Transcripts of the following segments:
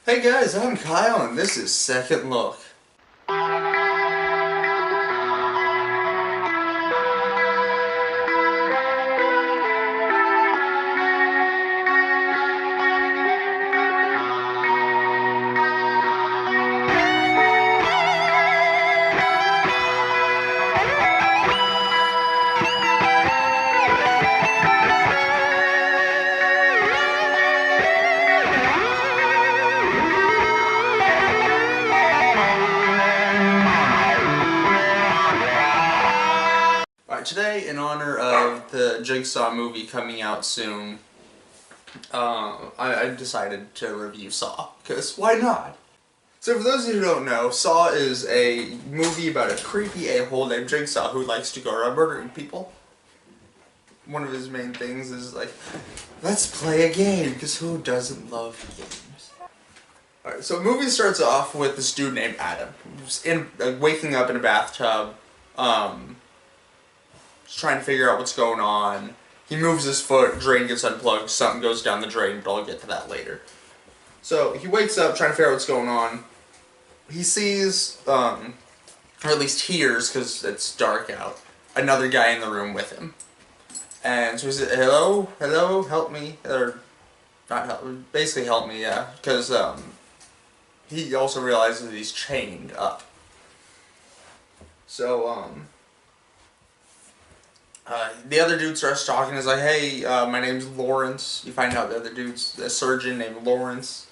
Hey guys, I'm Kyle and this is Second Look. Alright, today in honor of the Jigsaw movie coming out soon, I decided to review Saw, because why not? So for those of you who don't know, Saw is a movie about a creepy a-hole named Jigsaw who likes to go around murdering people. One of his main things is like, let's play a game, because who doesn't love games? Alright, so the movie starts off with this dude named Adam, who's waking up in a bathtub, just trying to figure out what's going on. He moves his foot, drain gets unplugged, something goes down the drain, but I'll get to that later. So he wakes up trying to figure out what's going on. He sees, or at least hears, because it's dark out, another guy in the room with him. And so he says, hello, help me, or not help, basically help me, yeah, because he also realizes that he's chained up. So, the other dude starts talking, and is like, hey, my name's Lawrence. You find out the other dude's a surgeon named Lawrence.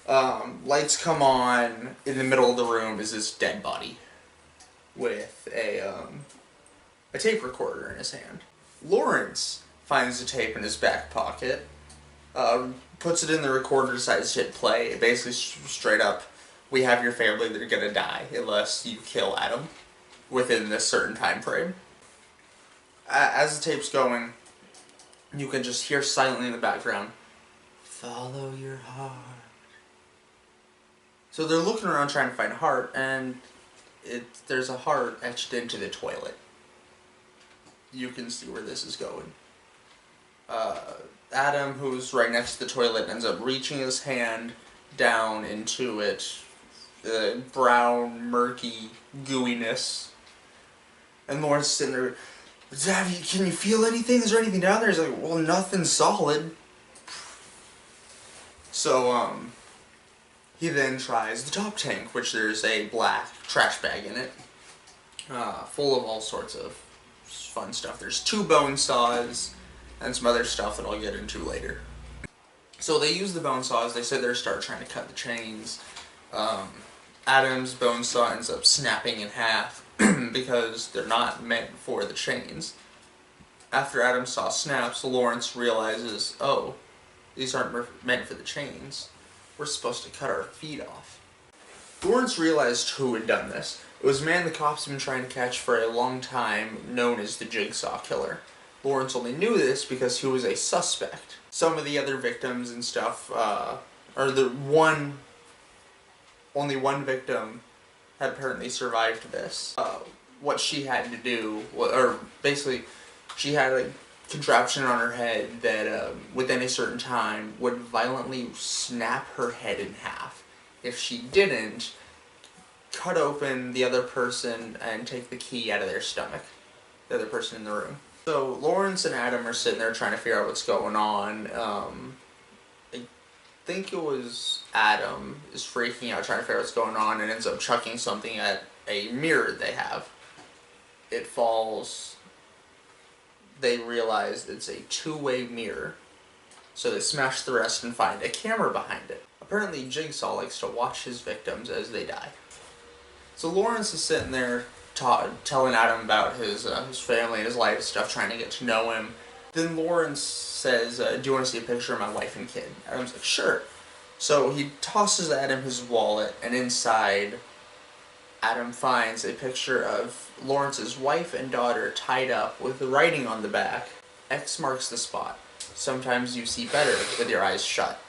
Lights come on. In the middle of the room is this dead body with a tape recorder in his hand. Lawrence finds the tape in his back pocket, puts it in the recorder, decides to hit play. It basically straight up, we have your family that are gonna die unless you kill Adam within this certain time frame. As the tape's going, you can just hear silently in the background, follow your heart. So they're looking around trying to find a heart, and there's a heart etched into the toilet. You can see where this is going. Adam, who's right next to the toilet, ends up reaching his hand down into it, the brown, murky gooiness. And Lawrence is sitting there, can you feel anything? Is there anything down there? He's like, well, nothing solid. So, he then tries the top tank, which there's a black trash bag in it, full of all sorts of fun stuff. There's 2 bone saws and some other stuff that I'll get into later. So they use the bone saws. They sit there, start trying to cut the chains. Adam's bone saw ends up snapping in half because they're not meant for the chains. After Adam's saw snaps, Lawrence realizes, oh, these aren't meant for the chains. We're supposed to cut our feet off. Lawrence realized who had done this. It was a man the cops have been trying to catch for a long time, known as the Jigsaw Killer. Lawrence only knew this because he was a suspect. Some of the other victims and stuff, only one victim had apparently survived this. What she had to do, or basically, she had a contraption on her head that, within a certain time, would violently snap her head in half. If she didn't, cut open the other person and take the key out of their stomach. The other person in the room. So Lawrence and Adam are sitting there trying to figure out what's going on. I think it was Adam is freaking out trying to figure out what's going on and ends up chucking something at a mirror they have. It falls. They realize it's a 2-way mirror. So they smash the rest and find a camera behind it. Apparently Jigsaw likes to watch his victims as they die. So Lawrence is sitting there telling Adam about his family and his life stuff, trying to get to know him. Then Lawrence says, do you want to see a picture of my wife and kid? Adam's like, sure. So he tosses Adam his wallet, and inside, Adam finds a picture of Lawrence's wife and daughter tied up with the writing on the back, X marks the spot. Sometimes you see better with your eyes shut.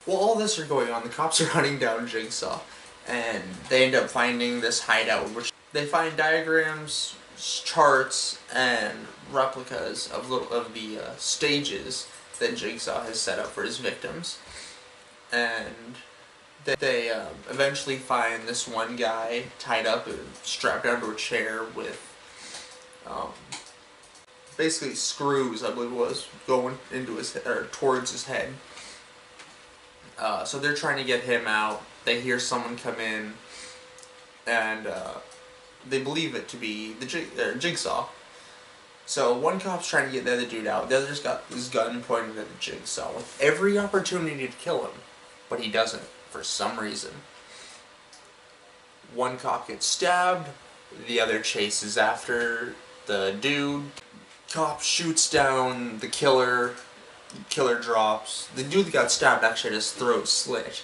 While all this are going on, the cops are hunting down Jigsaw, and they end up finding this hideout, which they find diagrams, charts, and replicas of the stages that Jigsaw has set up for his victims. and they eventually find this one guy tied up and strapped down to a chair with um, basically screws, I believe it was, going into his or towards his head. So they're trying to get him out. They hear someone come in, and they believe it to be the Jigsaw. So one cop's trying to get the other dude out. The other's got his gun pointed at the Jigsaw with every opportunity to kill him, but he doesn't for some reason. One cop gets stabbed. The other chases after the dude. Cop shoots down the killer. The killer drops. The dude that got stabbed actually had his throat slit,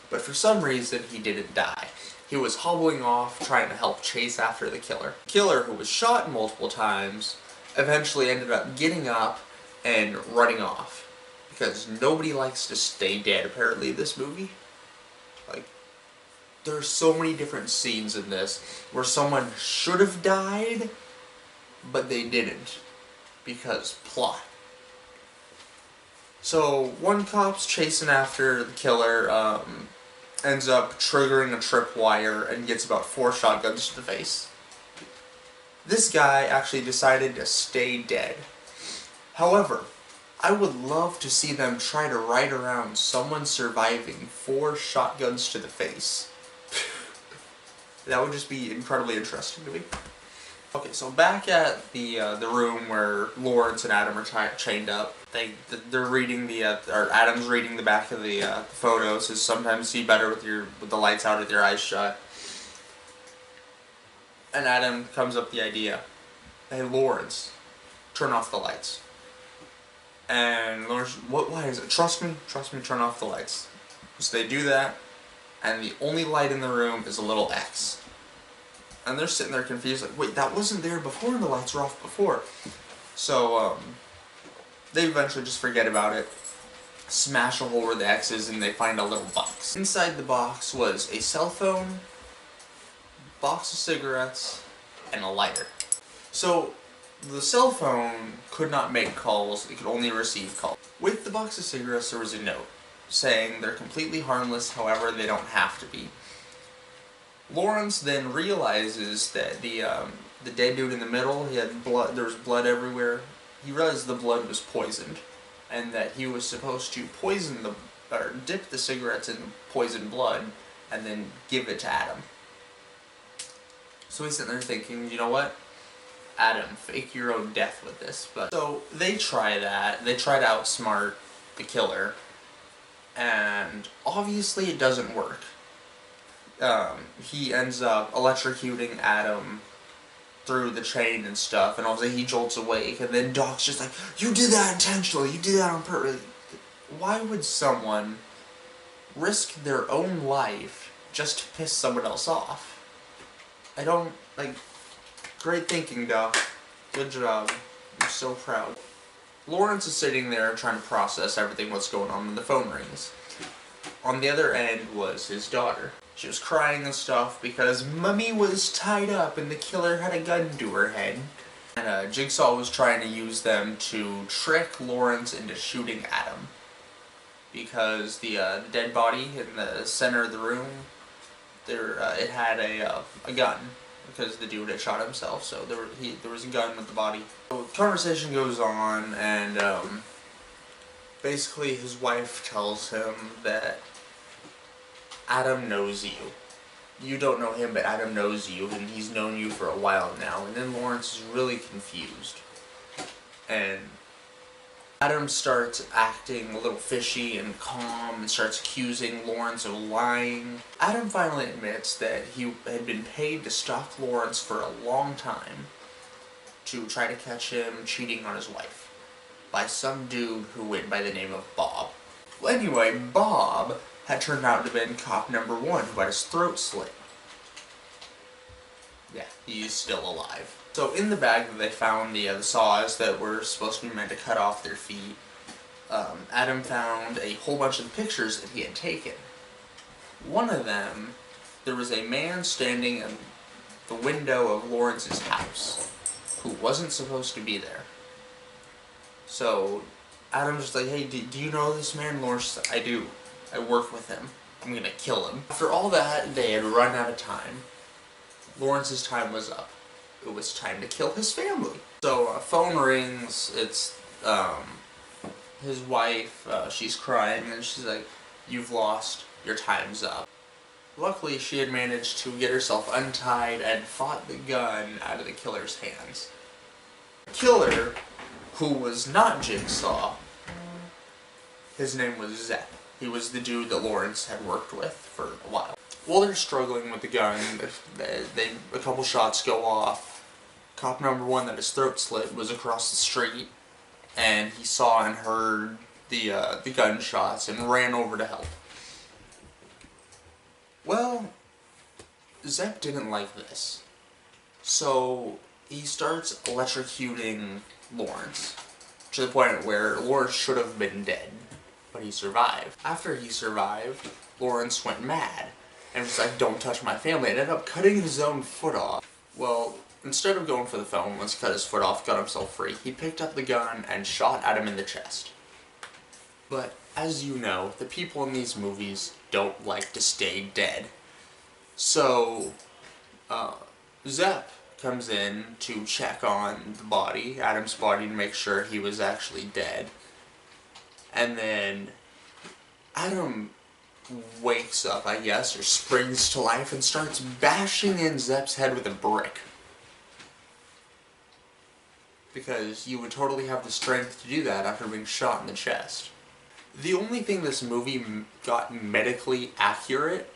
but for some reason he didn't die. He was hobbling off, trying to help chase after the killer. The killer, who was shot multiple times, eventually ended up getting up and running off. Because nobody likes to stay dead, apparently, in this movie. Like, there are so many different scenes in this where someone should have died, but they didn't. Because plot. So, one cop's chasing after the killer, ends up triggering a tripwire and gets about 4 shotguns to the face. This guy actually decided to stay dead. However, I would love to see them try to write around someone surviving 4 shotguns to the face. That would just be incredibly interesting to me. Okay, so back at the room where Lawrence and Adam are chained up, they're reading or Adam's reading the back of the photo. Says sometimes see better with the lights out with your eyes shut. And Adam comes up with the idea, hey Lawrence, turn off the lights. And Lawrence, why is it? Trust me, turn off the lights. So they do that, and the only light in the room is a little X. And they're sitting there confused, like, wait, that wasn't there before, and the lights were off before. So, they eventually just forget about it, smash a hole where the X is, and they find a little box. Inside the box was a cell phone, box of cigarettes, and a lighter. So, the cell phone could not make calls, it could only receive calls. With the box of cigarettes, there was a note saying they're completely harmless, however, they don't have to be. Lawrence then realizes that the dead dude in the middle, he had blood. There was blood everywhere. He realized the blood was poisoned, and that he was supposed to dip the cigarettes in poisoned blood, and then give it to Adam. So he's sitting there thinking, you know what, Adam, fake your own death with this. But so they try that. They try to outsmart the killer, and obviously it doesn't work. He ends up electrocuting Adam through the chain and stuff, and obviously he jolts awake, and then Doc's just like, you did that intentionally, you did that on purpose. Why would someone risk their own life just to piss someone else off? I don't, great thinking, Doc. Good job. I'm so proud. Lawrence is sitting there trying to process everything what's going on when the phone rings. On the other end was his daughter. She was crying and stuff because Mummy was tied up and the killer had a gun to her head. And Jigsaw was trying to use them to trick Lawrence into shooting Adam. Because the dead body in the center of the room, it had a gun. Because the dude had shot himself, so there was a gun with the body. So the conversation goes on, and basically his wife tells him that Adam knows you. You don't know him, but Adam knows you, and he's known you for a while now. And then Lawrence is really confused. And Adam starts acting a little fishy and calm and starts accusing Lawrence of lying. Adam finally admits that he had been paid to stalk Lawrence for a long time to try to catch him cheating on his wife by some dude who went by the name of Bob. Well, anyway, Bob had turned out to have been cop number 1 who had his throat slit. Yeah, he's still alive. So in the bag that they found the saws that were supposed to be meant to cut off their feet, Adam found a whole bunch of pictures that he had taken. One of them, there was a man standing in the window of Lawrence's house who wasn't supposed to be there. So Adam's just like, hey, do you know this man? Lawrence said, I do. I work with him. I'm gonna kill him. After all that, they had run out of time. Lawrence's time was up. It was time to kill his family. So, phone rings, it's, his wife, she's crying, and she's like, "You've lost, your time's up." Luckily, she had managed to get herself untied and fought the gun out of the killer's hands. The killer, who was not Jigsaw, his name was Zep. He was the dude that Lawrence had worked with for a while. While they're struggling with the gun, a couple shots go off. Cop number one that his throat slit was across the street, and he saw and heard the gunshots and ran over to help. Well, Zep didn't like this, so he starts electrocuting Lawrence, to the point where Lawrence should have been dead, but he survived. After he survived, Lawrence went mad, and was like, "Don't touch my family," and ended up cutting his own foot off. Well, instead of going for the phone, once he cut his foot off, got himself free, he picked up the gun and shot Adam in the chest. But, as you know, the people in these movies don't like to stay dead. So, Zep comes in to check on the body, Adam's body, to make sure he was actually dead. And then Adam wakes up, I guess, or springs to life and starts bashing in Zep's head with a brick. Because you would totally have the strength to do that after being shot in the chest. The only thing this movie got medically accurate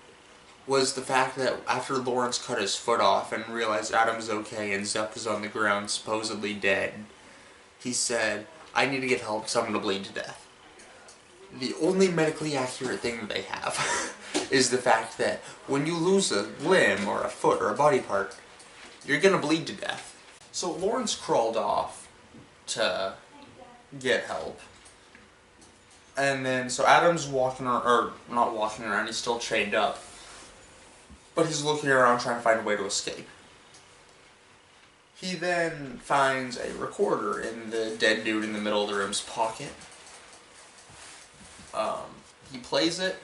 was the fact that after Lawrence cut his foot off and realized Adam's okay and Zep was on the ground supposedly dead, he said, "I need to get help because I'm going to bleed to death." The only medically accurate thing that they have is the fact that when you lose a limb or a foot or a body part, you're going to bleed to death. So Lawrence crawled off to get help. And then, so Adam's walking around, or not walking around, he's still chained up. But he's looking around trying to find a way to escape. He then finds a recorder in the dead dude in the middle of the room's pocket. He plays it,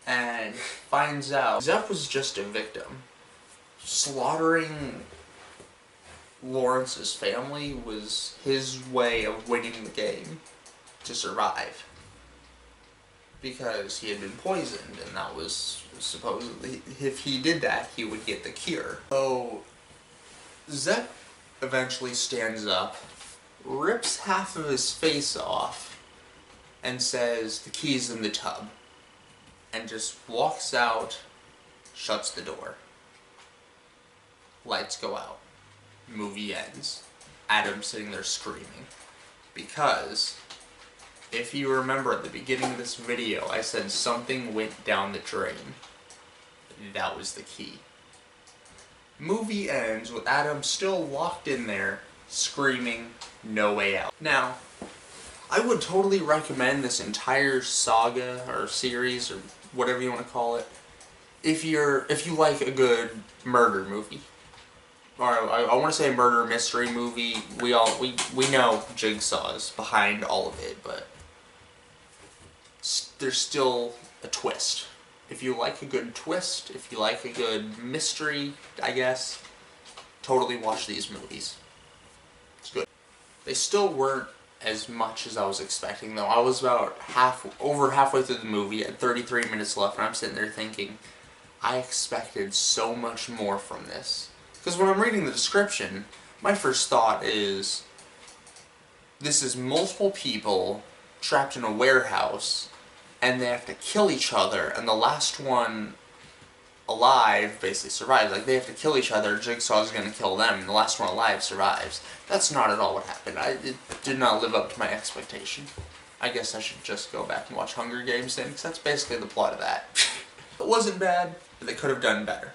and finds out Zep was just a victim. Slaughtering Lawrence's family was his way of winning the game to survive. Because he had been poisoned, and that was supposedly, if he did that, he would get the cure. So, Zep eventually stands up, rips half of his face off, and says, "The key's in the tub," and just walks out, shuts the door. Lights go out. Movie ends. Adam sitting there screaming. Because, if you remember at the beginning of this video, I said something went down the drain. That was the key. Movie ends with Adam still locked in there, screaming, "No way out." Now, I would totally recommend this entire saga, or series, or whatever you want to call it, if you like a good murder movie. Or I want to say murder mystery movie. We know Jigsaw is behind all of it, but there's still a twist. If you like a good twist, if you like a good mystery, I guess, totally watch these movies. It's good. They still weren't as much as I was expecting, though. I was about over halfway through the movie, at 33 minutes left, and I'm sitting there thinking, I expected so much more from this. Because when I'm reading the description, my first thought is, this is multiple people trapped in a warehouse, and they have to kill each other, and the last one alive basically survives. Like, they have to kill each other, Jigsaw's gonna kill them, and the last one alive survives. That's not at all what happened. It did not live up to my expectation. I guess I should just go back and watch Hunger Games then, because that's basically the plot of that. It wasn't bad, but they could have done better.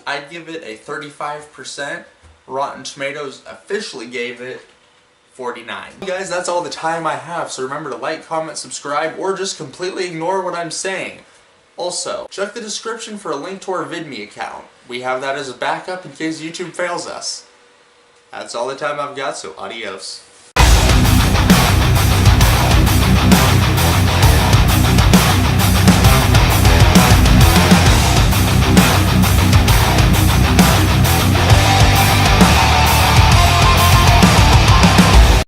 I'd give it a 35%. Rotten Tomatoes officially gave it 49. Guys, that's all the time I have, so remember to like, comment, subscribe, or just completely ignore what I'm saying. Also, check the description for a link to our VidMe account. We have that as a backup in case YouTube fails us. That's all the time I've got, so adios.